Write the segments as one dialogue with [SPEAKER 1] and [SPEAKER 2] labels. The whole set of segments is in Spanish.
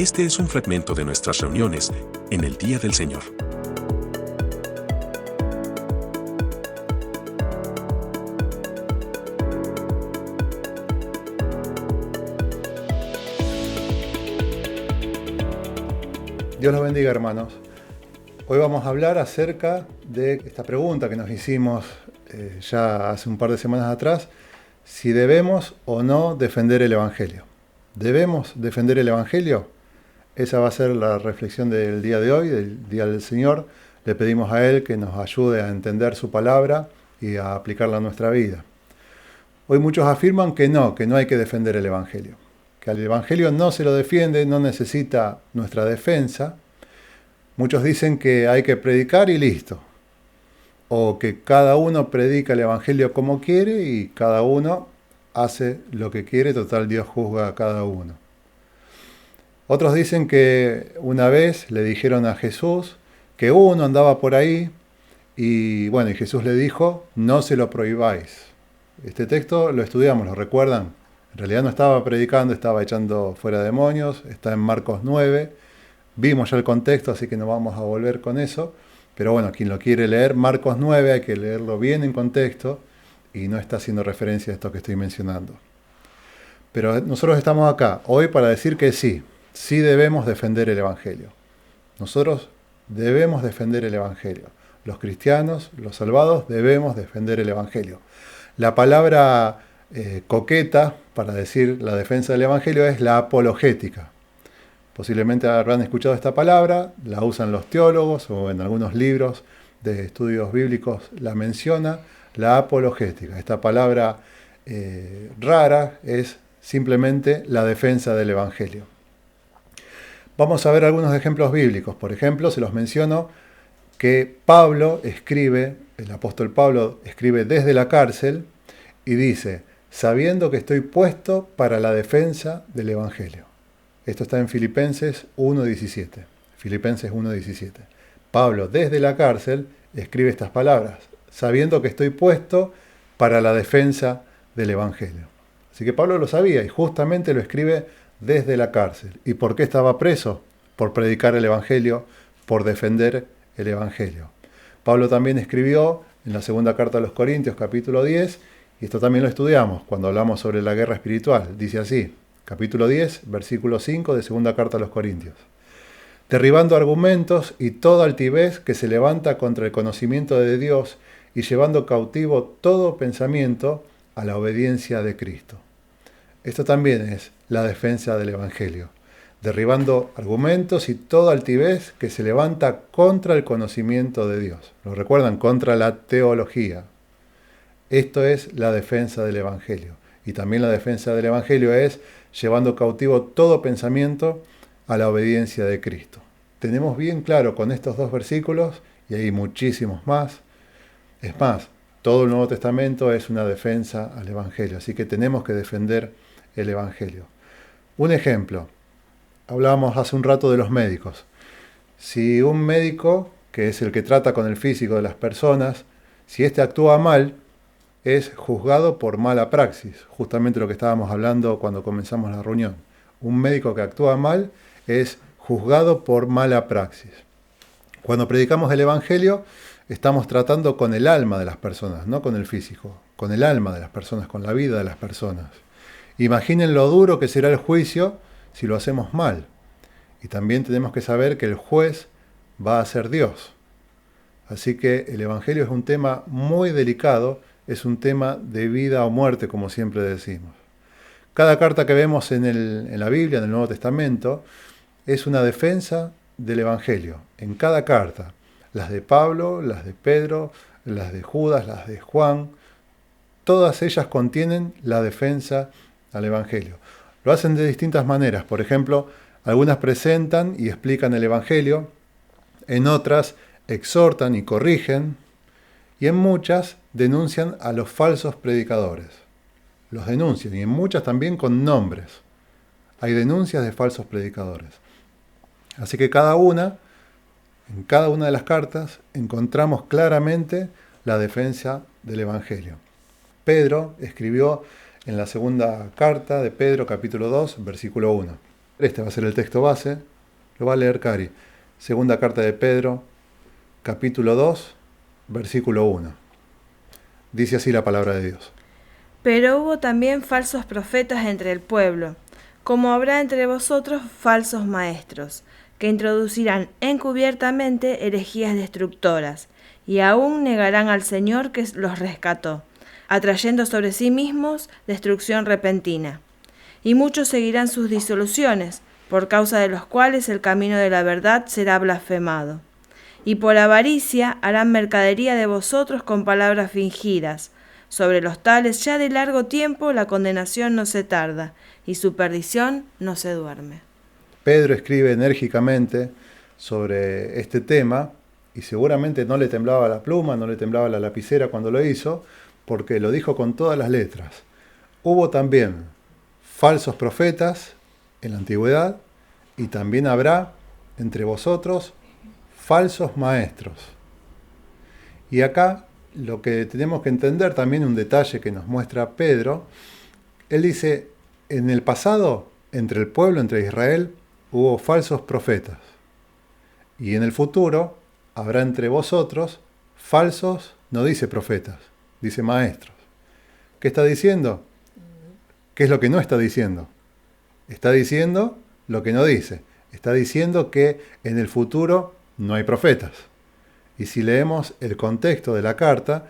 [SPEAKER 1] Este es un fragmento de nuestras reuniones en el Día del Señor.
[SPEAKER 2] Dios los bendiga, hermanos. Hoy vamos a hablar acerca de esta pregunta que nos hicimos ya hace un par de semanas atrás, si debemos o no defender el Evangelio. ¿Debemos defender el Evangelio? Esa va a ser la reflexión del día de hoy, del Día del Señor. Le pedimos a Él que nos ayude a entender su palabra y a aplicarla a nuestra vida. Hoy muchos afirman que no hay que defender el Evangelio. Que al Evangelio no se lo defiende, no necesita nuestra defensa. Muchos dicen que hay que predicar y listo. O que cada uno predica el Evangelio como quiere y cada uno hace lo que quiere, total Dios juzga a cada uno. Otros dicen que una vez le dijeron a Jesús que uno andaba por ahí y Jesús le dijo, no se lo prohibáis. Este texto lo estudiamos, ¿lo recuerdan? En realidad no estaba predicando, estaba echando fuera demonios, está en Marcos 9. Vimos ya el contexto, así que no vamos a volver con eso. Pero quien lo quiere leer, Marcos 9, hay que leerlo bien en contexto y no está haciendo referencia a esto que estoy mencionando. Pero nosotros estamos acá hoy para decir que sí debemos defender el Evangelio. Nosotros debemos defender el Evangelio. Los cristianos, los salvados, debemos defender el Evangelio. La palabra coqueta para decir la defensa del Evangelio es la apologética. Posiblemente habrán escuchado esta palabra, la usan los teólogos o en algunos libros de estudios bíblicos la menciona, la apologética. Esta palabra rara es simplemente la defensa del Evangelio. Vamos a ver algunos ejemplos bíblicos. Por ejemplo, se los menciono que el apóstol Pablo escribe desde la cárcel y dice, sabiendo que estoy puesto para la defensa del Evangelio. Esto está en Filipenses 1.17. Filipenses 1.17. Pablo, desde la cárcel, escribe estas palabras, sabiendo que estoy puesto para la defensa del Evangelio. Así que Pablo lo sabía y justamente lo escribe desde la cárcel. ¿Y por qué estaba preso? Por predicar el Evangelio, por defender el Evangelio. Pablo también escribió en la segunda carta a los Corintios, capítulo 10, y esto también lo estudiamos cuando hablamos sobre la guerra espiritual. Dice así, capítulo 10, versículo 5 de segunda carta a los Corintios. Derribando argumentos y toda altivez que se levanta contra el conocimiento de Dios y llevando cautivo todo pensamiento a la obediencia de Cristo. Esto también es la defensa del Evangelio. Derribando argumentos y toda altivez que se levanta contra el conocimiento de Dios. ¿Lo recuerdan? Contra la teología. Esto es la defensa del Evangelio. Y también la defensa del Evangelio es llevando cautivo todo pensamiento a la obediencia de Cristo. Tenemos bien claro con estos dos versículos, y hay muchísimos más. Es más, todo el Nuevo Testamento es una defensa al Evangelio, así que tenemos que defender el Evangelio. Un ejemplo, hablábamos hace un rato de los médicos. Si un médico, que es el que trata con el físico de las personas, si éste actúa mal, es juzgado por mala praxis, justamente lo que estábamos hablando cuando comenzamos la reunión. Un médico que actúa mal es juzgado por mala praxis. Cuando predicamos el Evangelio, estamos tratando con el alma de las personas, no con el físico, con el alma de las personas, con la vida de las personas. Imaginen lo duro que será el juicio si lo hacemos mal. Y también tenemos que saber que el juez va a ser Dios. Así que el Evangelio es un tema muy delicado, es un tema de vida o muerte, como siempre decimos. Cada carta que vemos en la Biblia, en el Nuevo Testamento, es una defensa del Evangelio. En cada carta, las de Pablo, las de Pedro, las de Judas, las de Juan, todas ellas contienen la defensa al Evangelio. Lo hacen de distintas maneras. Por ejemplo, algunas presentan y explican el Evangelio, en otras exhortan y corrigen, y en muchas denuncian a los falsos predicadores. Los denuncian, y en muchas también con nombres. Hay denuncias de falsos predicadores. Así que en cada una de las cartas encontramos claramente la defensa del Evangelio. Pedro escribió en la segunda carta de Pedro, capítulo 2, versículo 1. Este va a ser el texto base, lo va a leer Cari. Segunda carta de Pedro, capítulo 2, versículo 1. Dice así la palabra de Dios.
[SPEAKER 3] Pero hubo también falsos profetas entre el pueblo, como habrá entre vosotros falsos maestros, que introducirán encubiertamente herejías destructoras, y aún negarán al Señor que los rescató, atrayendo sobre sí mismos destrucción repentina. Y muchos seguirán sus disoluciones, por causa de los cuales el camino de la verdad será blasfemado. Y por avaricia harán mercadería de vosotros con palabras fingidas. Sobre los tales ya de largo tiempo la condenación no se tarda, y su perdición no se duerme.
[SPEAKER 2] Pedro escribe enérgicamente sobre este tema, y seguramente no le temblaba la pluma, no le temblaba la lapicera cuando lo hizo, porque lo dijo con todas las letras. Hubo también falsos profetas en la antigüedad, y también habrá entre vosotros falsos maestros. Y acá lo que tenemos que entender también, un detalle que nos muestra Pedro, él dice, en el pasado, entre el pueblo, entre Israel, hubo falsos profetas. Y en el futuro habrá entre vosotros falsos, no dice profetas, dice maestros. ¿Qué está diciendo? ¿Qué es lo que no está diciendo? Está diciendo lo que no dice. Está diciendo que en el futuro no hay profetas. Y si leemos el contexto de la carta,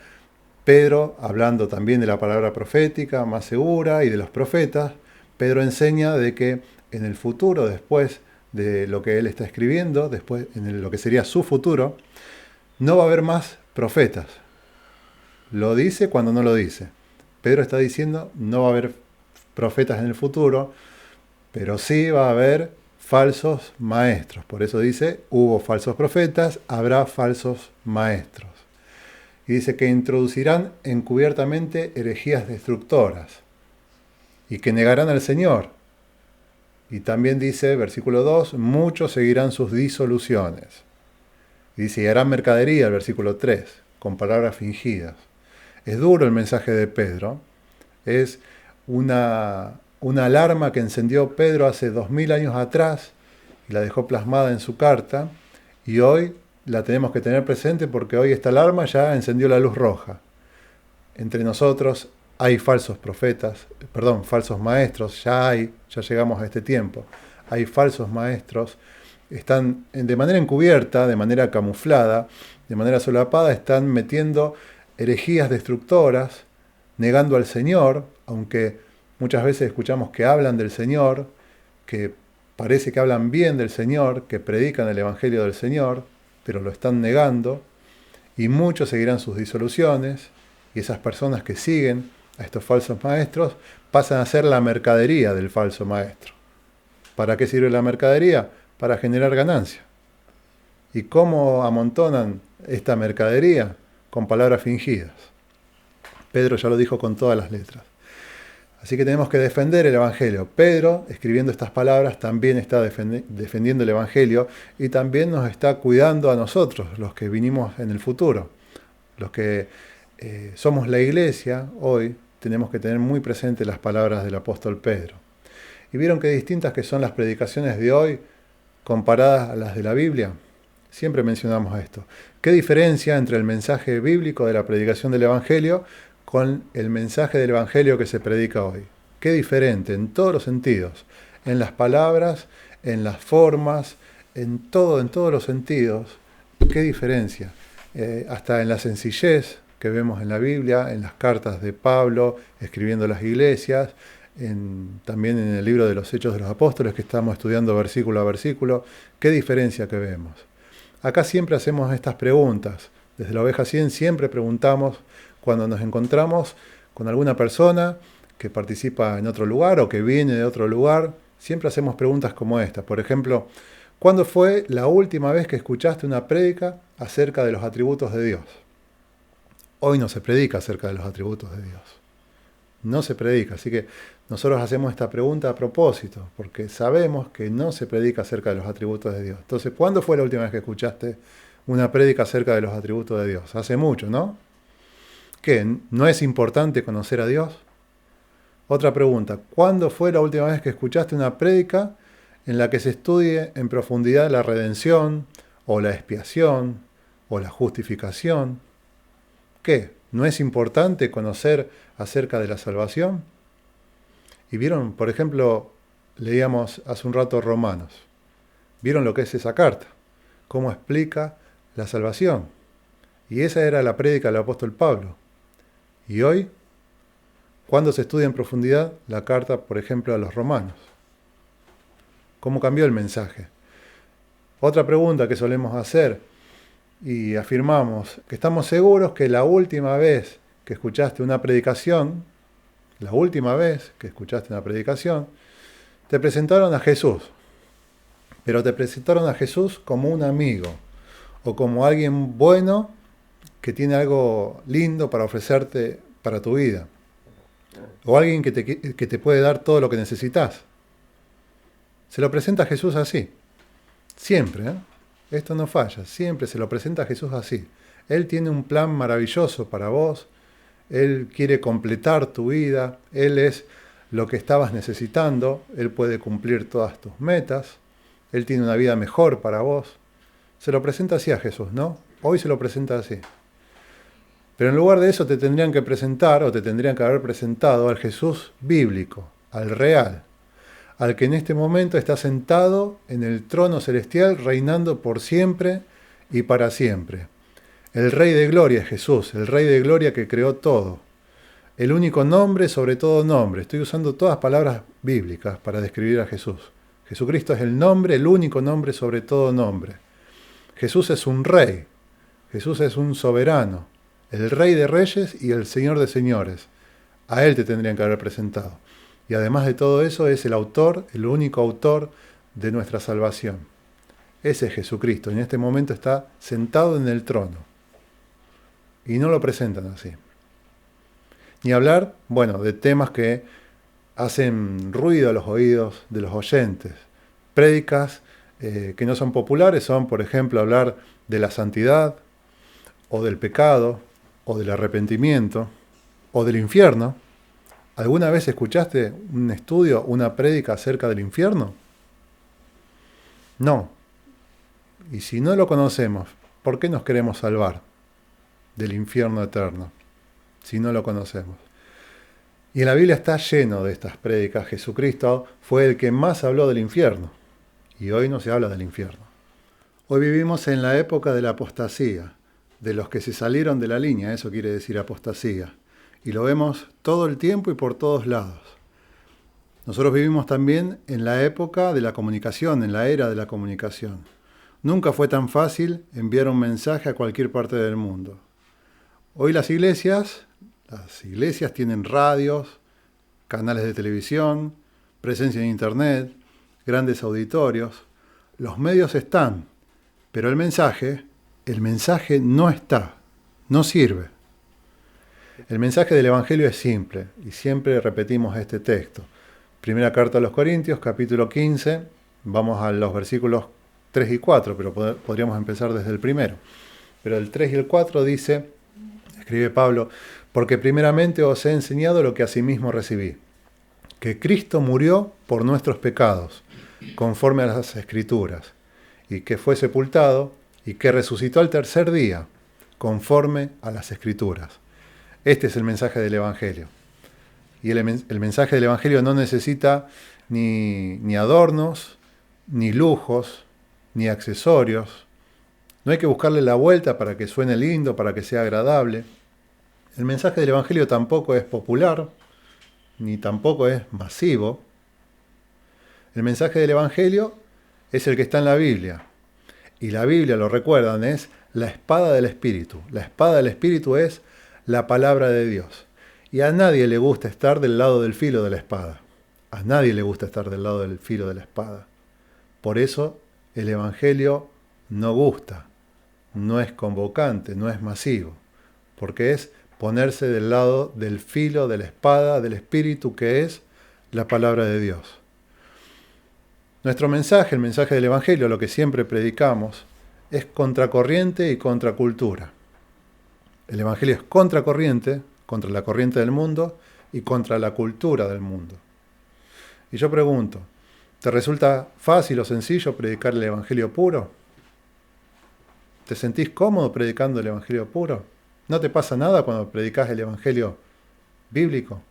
[SPEAKER 2] Pedro, hablando también de la palabra profética más segura y de los profetas, Pedro enseña de que en el futuro, después de lo que él está escribiendo, después en lo que sería su futuro, no va a haber más profetas. Lo dice cuando no lo dice. Pedro está diciendo no va a haber profetas en el futuro, pero sí va a haber falsos maestros. Por eso dice, hubo falsos profetas, habrá falsos maestros. Y dice que introducirán encubiertamente herejías destructoras y que negarán al Señor. Y también dice, versículo 2, muchos seguirán sus disoluciones. Y dice, y harán mercadería, el versículo 3, con palabras fingidas. Es duro el mensaje de Pedro. Es una alarma que encendió Pedro hace 2000 años atrás y la dejó plasmada en su carta. Y hoy la tenemos que tener presente porque hoy esta alarma ya encendió la luz roja. Entre nosotros hay falsos profetas, falsos maestros, ya llegamos a este tiempo. Hay falsos maestros, están de manera encubierta, de manera camuflada, de manera solapada, están metiendo herejías destructoras, negando al Señor, aunque muchas veces escuchamos que hablan del Señor, que parece que hablan bien del Señor, que predican el Evangelio del Señor, pero lo están negando, y muchos seguirán sus disoluciones, y esas personas que siguen a estos falsos maestros pasan a ser la mercadería del falso maestro. ¿Para qué sirve la mercadería? Para generar ganancia. ¿Y cómo amontonan esta mercadería? Con palabras fingidas. Pedro ya lo dijo con todas las letras. Así que tenemos que defender el Evangelio. Pedro, escribiendo estas palabras, también está defendiendo el Evangelio y también nos está cuidando a nosotros, los que vinimos en el futuro. Los que somos la iglesia, hoy tenemos que tener muy presentes las palabras del apóstol Pedro. ¿Y vieron qué distintas que son las predicaciones de hoy comparadas a las de la Biblia? Siempre mencionamos esto. ¿Qué diferencia entre el mensaje bíblico de la predicación del Evangelio con el mensaje del Evangelio que se predica hoy? Qué diferente en todos los sentidos, en las palabras, en las formas, en todos los sentidos. Qué diferencia. Hasta en la sencillez que vemos en la Biblia, en las cartas de Pablo, escribiendo a las iglesias, también en el libro de los Hechos de los Apóstoles que estamos estudiando versículo a versículo. Qué diferencia que vemos. Acá siempre hacemos estas preguntas. Desde la Oveja 100 siempre preguntamos cuando nos encontramos con alguna persona que participa en otro lugar o que viene de otro lugar. Siempre hacemos preguntas como esta. Por ejemplo, ¿cuándo fue la última vez que escuchaste una prédica acerca de los atributos de Dios? Hoy no se predica acerca de los atributos de Dios. No se predica. Así que nosotros hacemos esta pregunta a propósito, porque sabemos que no se predica acerca de los atributos de Dios. Entonces, ¿cuándo fue la última vez que escuchaste una prédica acerca de los atributos de Dios? Hace mucho, ¿no? ¿Qué? ¿No es importante conocer a Dios? Otra pregunta, ¿cuándo fue la última vez que escuchaste una prédica en la que se estudie en profundidad la redención, o la expiación, o la justificación. ¿Qué? ¿No es importante conocer acerca de la salvación? Y vieron, por ejemplo, leíamos hace un rato Romanos. ¿Vieron lo que es esa carta? ¿Cómo explica la salvación? Y esa era la prédica del apóstol Pablo. Y hoy, ¿cuándo se estudia en profundidad la carta, por ejemplo, a los romanos? ¿Cómo cambió el mensaje? Otra pregunta que solemos hacer y afirmamos que estamos seguros que la última vez que escuchaste una predicación, te presentaron a Jesús. Pero te presentaron a Jesús como un amigo o como alguien bueno que tiene algo lindo para ofrecerte para tu vida. O alguien que te puede dar todo lo que necesitas. Se lo presenta a Jesús así. Siempre, ¿eh? Esto no falla. Siempre se lo presenta a Jesús así. Él tiene un plan maravilloso para vos. Él quiere completar tu vida. Él es lo que estabas necesitando. Él puede cumplir todas tus metas. Él tiene una vida mejor para vos. Se lo presenta así a Jesús, ¿no? Hoy se lo presenta así. Pero en lugar de eso te tendrían que presentar, o te tendrían que haber presentado al Jesús bíblico, al real, al que en este momento está sentado en el trono celestial, reinando por siempre y para siempre. El Rey de Gloria es Jesús, el Rey de Gloria que creó todo. El único nombre sobre todo nombre. Estoy usando todas palabras bíblicas para describir a Jesús. Jesucristo es el nombre, el único nombre sobre todo nombre. Jesús es un rey, Jesús es un soberano, el Rey de Reyes y el Señor de Señores. A Él te tendrían que haber presentado. Y además de todo eso es el autor, el único autor de nuestra salvación. Ese es Jesucristo. En este momento está sentado en el trono. Y no lo presentan así. Ni hablar, de temas que hacen ruido a los oídos de los oyentes. Prédicas que no son populares son, por ejemplo, hablar de la santidad, o del pecado, o del arrepentimiento, o del infierno. ¿Alguna vez escuchaste un estudio, una prédica acerca del infierno? No. Y si no lo conocemos, ¿por qué nos queremos salvar del infierno eterno? Si no lo conocemos. Y en la Biblia está lleno de estas prédicas. Jesucristo fue el que más habló del infierno. Y hoy no se habla del infierno. Hoy vivimos en la época de la apostasía, de los que se salieron de la línea, eso quiere decir apostasía. Y lo vemos todo el tiempo y por todos lados. Nosotros vivimos también en la época de la comunicación, en la era de la comunicación. Nunca fue tan fácil enviar un mensaje a cualquier parte del mundo. Hoy las iglesias tienen radios, canales de televisión, presencia en internet, grandes auditorios. Los medios están, pero el mensaje no está, no sirve. El mensaje del Evangelio es simple, y siempre repetimos este texto. Primera carta a los Corintios, capítulo 15, vamos a los versículos 3 y 4, pero podríamos empezar desde el primero. Pero el 3 y el 4 dice, escribe Pablo, porque primeramente os he enseñado lo que asimismo recibí, que Cristo murió por nuestros pecados, conforme a las Escrituras, y que fue sepultado, y que resucitó al tercer día, conforme a las Escrituras. Este es el mensaje del Evangelio. Y el mensaje del Evangelio no necesita ni adornos, ni lujos, ni accesorios. No hay que buscarle la vuelta para que suene lindo, para que sea agradable. El mensaje del Evangelio tampoco es popular, ni tampoco es masivo. El mensaje del Evangelio es el que está en la Biblia. Y la Biblia, lo recuerdan, es la espada del Espíritu. La espada del Espíritu es la palabra de Dios. Y a nadie le gusta estar del lado del filo de la espada. A nadie le gusta estar del lado del filo de la espada. Por eso el Evangelio no gusta, no es convocante, no es masivo. Porque es ponerse del lado del filo de la espada del Espíritu, que es la palabra de Dios. Nuestro mensaje, el mensaje del Evangelio, lo que siempre predicamos, es contracorriente y contracultura. El Evangelio es contracorriente, contra la corriente del mundo y contra la cultura del mundo. Y yo pregunto, ¿Te resulta fácil o sencillo predicar el Evangelio puro? ¿Te sentís cómodo predicando el Evangelio puro? ¿No te pasa nada cuando predicas el Evangelio bíblico?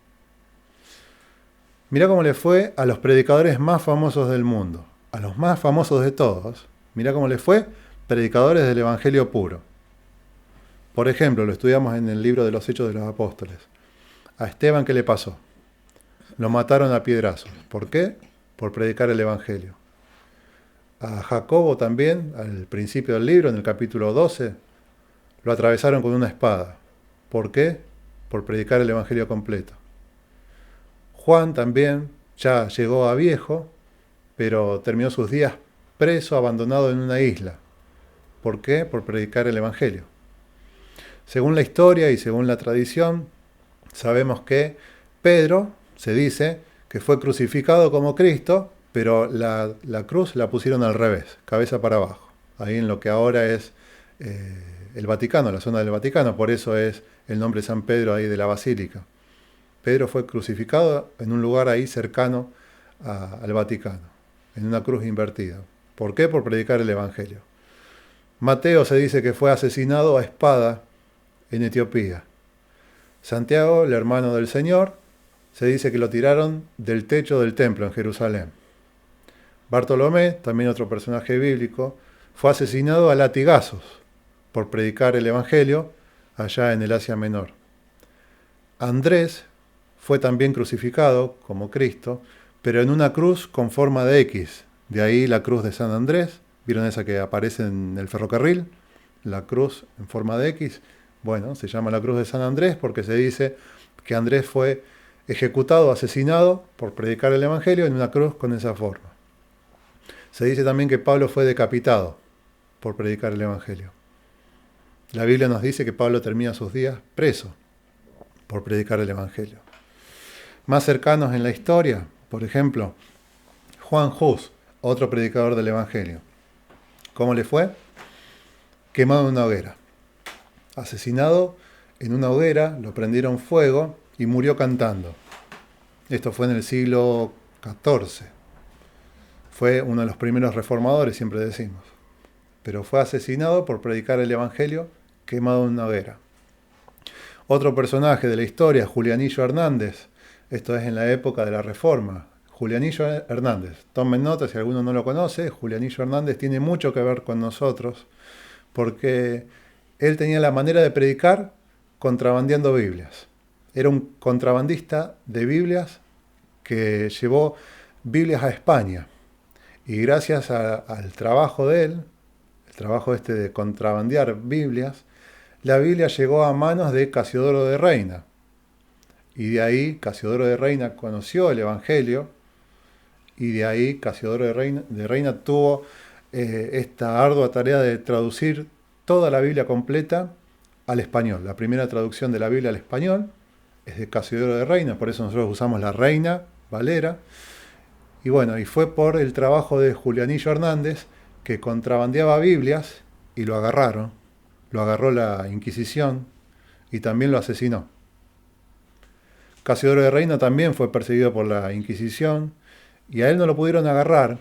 [SPEAKER 2] Mirá cómo le fue a los predicadores más famosos del mundo, a los más famosos de todos. Mirá cómo le fue predicadores del Evangelio puro. Por ejemplo, lo estudiamos en el libro de los Hechos de los Apóstoles. A Esteban, ¿qué le pasó? Lo mataron a piedrazos. ¿Por qué? Por predicar el Evangelio. A Jacobo también, al principio del libro, en el capítulo 12, lo atravesaron con una espada. ¿Por qué? Por predicar el Evangelio completo. Juan también ya llegó a viejo, pero terminó sus días preso, abandonado en una isla. ¿Por qué? Por predicar el Evangelio. Según la historia y según la tradición, sabemos que Pedro, se dice, que fue crucificado como Cristo, pero la cruz la pusieron al revés, cabeza para abajo, ahí en lo que ahora es el Vaticano, la zona del Vaticano, por eso es el nombre San Pedro ahí de la Basílica. Pedro fue crucificado en un lugar ahí cercano al Vaticano, en una cruz invertida. ¿Por qué? Por predicar el Evangelio. Mateo se dice que fue asesinado a espada en Etiopía. Santiago, el hermano del Señor, se dice que lo tiraron del techo del templo en Jerusalén. Bartolomé, también otro personaje bíblico, fue asesinado a latigazos por predicar el Evangelio allá en el Asia Menor. Andrés fue también crucificado como Cristo, pero en una cruz con forma de X. De ahí la cruz de San Andrés. ¿Vieron esa que aparece en el ferrocarril? La cruz en forma de X. Bueno, se llama la cruz de San Andrés porque se dice que Andrés fue ejecutado, asesinado por predicar el Evangelio en una cruz con esa forma. Se dice también que Pablo fue decapitado por predicar el Evangelio. La Biblia nos dice que Pablo termina sus días preso por predicar el Evangelio. Más cercanos en la historia, por ejemplo, Juan Hus, otro predicador del Evangelio. ¿Cómo le fue? Quemado en una hoguera. Asesinado en una hoguera, lo prendieron fuego y murió cantando. Esto fue en el siglo XIV. Fue uno de los primeros reformadores, siempre decimos. Pero fue asesinado por predicar el Evangelio quemado en una hoguera. Otro personaje de la historia, Julianillo Hernández. Esto es en la época de la Reforma. Julianillo Hernández. Tomen nota si alguno no lo conoce. Julianillo Hernández tiene mucho que ver con nosotros porque él tenía la manera de predicar contrabandeando Biblias. Era un contrabandista de Biblias que llevó Biblias a España. Y gracias al trabajo de él, el trabajo de contrabandear Biblias, la Biblia llegó a manos de Casiodoro de Reina. Y de ahí Casiodoro de Reina conoció el Evangelio, y de ahí Casiodoro de Reina tuvo esta ardua tarea de traducir toda la Biblia completa al español. La primera traducción de la Biblia al español es de Casiodoro de Reina, por eso nosotros usamos la Reina Valera. Y bueno, y fue por el trabajo de Julianillo Hernández que contrabandeaba Biblias y lo agarraron. Lo agarró la Inquisición y también lo asesinó. Casiodoro de Reina también fue perseguido por la Inquisición y a él no lo pudieron agarrar,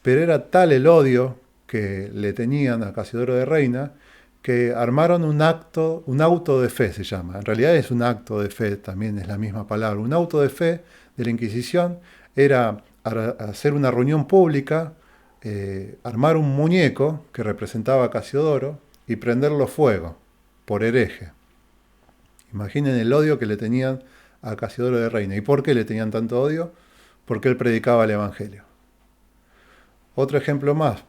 [SPEAKER 2] pero era tal el odio que le tenían a Casiodoro de Reina que armaron un auto de fe se llama. En realidad es un acto de fe, también es la misma palabra. Un auto de fe de la Inquisición era hacer una reunión pública, armar un muñeco que representaba a Casiodoro y prenderlo fuego por hereje. Imaginen el odio que le tenían a Casiodoro de Reina. ¿Y por qué le tenían tanto odio? Porque él predicaba el Evangelio. Otro ejemplo más,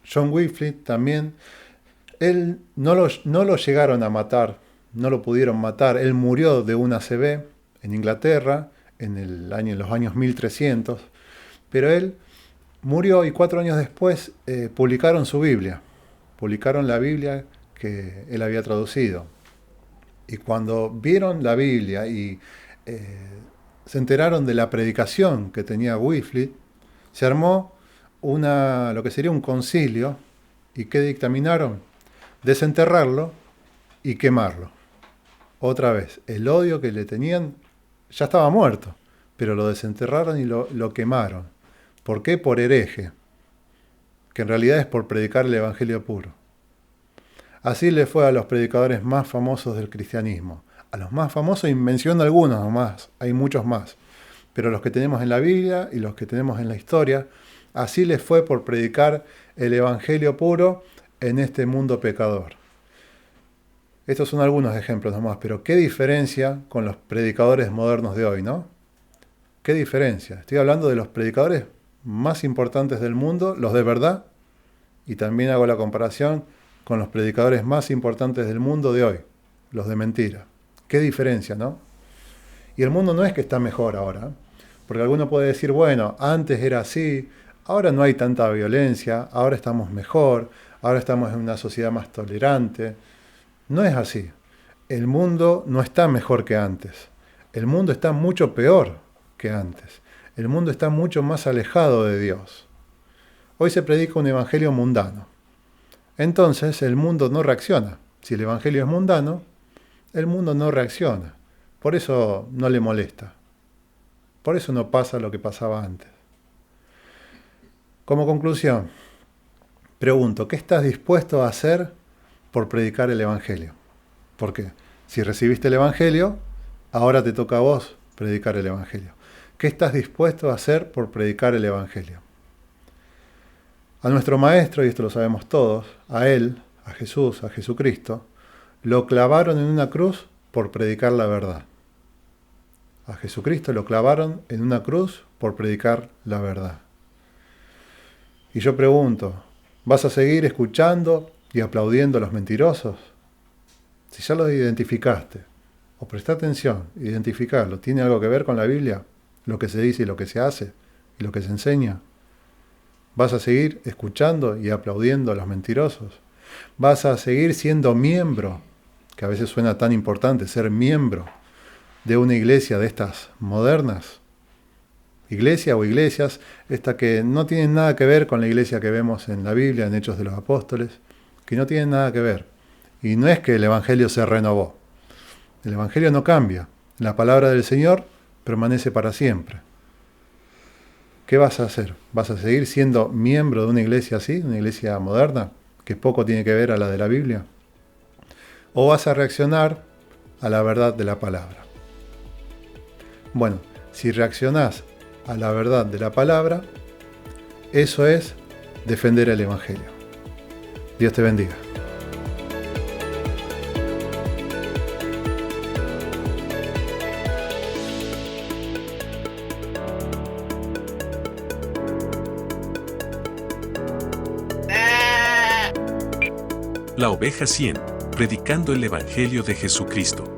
[SPEAKER 2] John Wycliffe también, él no lo llegaron a matar, no lo pudieron matar, él murió de una ACV en Inglaterra en los años 1300, pero él murió y 4 años después publicaron su Biblia, publicaron la Biblia que él había traducido. Y cuando vieron la Biblia y se enteraron de la predicación que tenía Wycliffe, se armó lo que sería un concilio, y ¿qué dictaminaron? Desenterrarlo y quemarlo. Otra vez, el odio que le tenían ya estaba muerto, pero lo desenterraron y lo quemaron, ¿Por qué? Por hereje, que en realidad es por predicar el evangelio puro. Así le fue a los predicadores más famosos del cristianismo. A los más famosos, y menciono algunos nomás, hay muchos más. Pero los que tenemos en la Biblia y los que tenemos en la historia, así les fue por predicar el evangelio puro en este mundo pecador. Estos son algunos ejemplos nomás, pero qué diferencia con los predicadores modernos de hoy, ¿no? ¿Qué diferencia? Estoy hablando de los predicadores más importantes del mundo, los de verdad, y también hago la comparación con los predicadores más importantes del mundo de hoy, los de mentira. Qué diferencia, ¿no? Y el mundo no es que está mejor ahora, porque alguno puede decir, bueno, antes era así, ahora no hay tanta violencia, ahora estamos mejor, ahora estamos en una sociedad más tolerante. No es así. El mundo no está mejor que antes. El mundo está mucho peor que antes. El mundo está mucho más alejado de Dios. Hoy se predica un evangelio mundano. Entonces el mundo no reacciona. Si el evangelio es mundano, el mundo no reacciona. Por eso no le molesta. Por eso no pasa lo que pasaba antes. Como conclusión, pregunto, ¿qué estás dispuesto a hacer por predicar el evangelio? Porque si recibiste el evangelio, ahora te toca a vos predicar el evangelio. ¿Qué estás dispuesto a hacer por predicar el evangelio? A nuestro Maestro, y esto lo sabemos todos, a Él, a Jesús, a Jesucristo, lo clavaron en una cruz por predicar la verdad. A Jesucristo lo clavaron en una cruz por predicar la verdad. Y yo pregunto, ¿vas a seguir escuchando y aplaudiendo a los mentirosos? Si ya los identificaste, o presta atención, identificarlo, ¿tiene algo que ver con la Biblia? Lo que se dice y lo que se hace, y lo que se enseña. ¿Vas a seguir escuchando y aplaudiendo a los mentirosos? ¿Vas a seguir siendo miembro, que a veces suena tan importante ser miembro de una iglesia de estas modernas? Iglesia o iglesias, esta que no tienen nada que ver con la iglesia que vemos en la Biblia, en Hechos de los Apóstoles, que no tienen nada que ver. Y no es que el Evangelio se renovó. El Evangelio no cambia. La palabra del Señor permanece para siempre. ¿Qué vas a hacer? ¿Vas a seguir siendo miembro de una iglesia así, una iglesia moderna, que poco tiene que ver a la de la Biblia? ¿O vas a reaccionar a la verdad de la palabra? Bueno, si reaccionás a la verdad de la palabra, eso es defender el Evangelio. Dios te bendiga.
[SPEAKER 1] La Oveja 100, predicando el Evangelio de Jesucristo.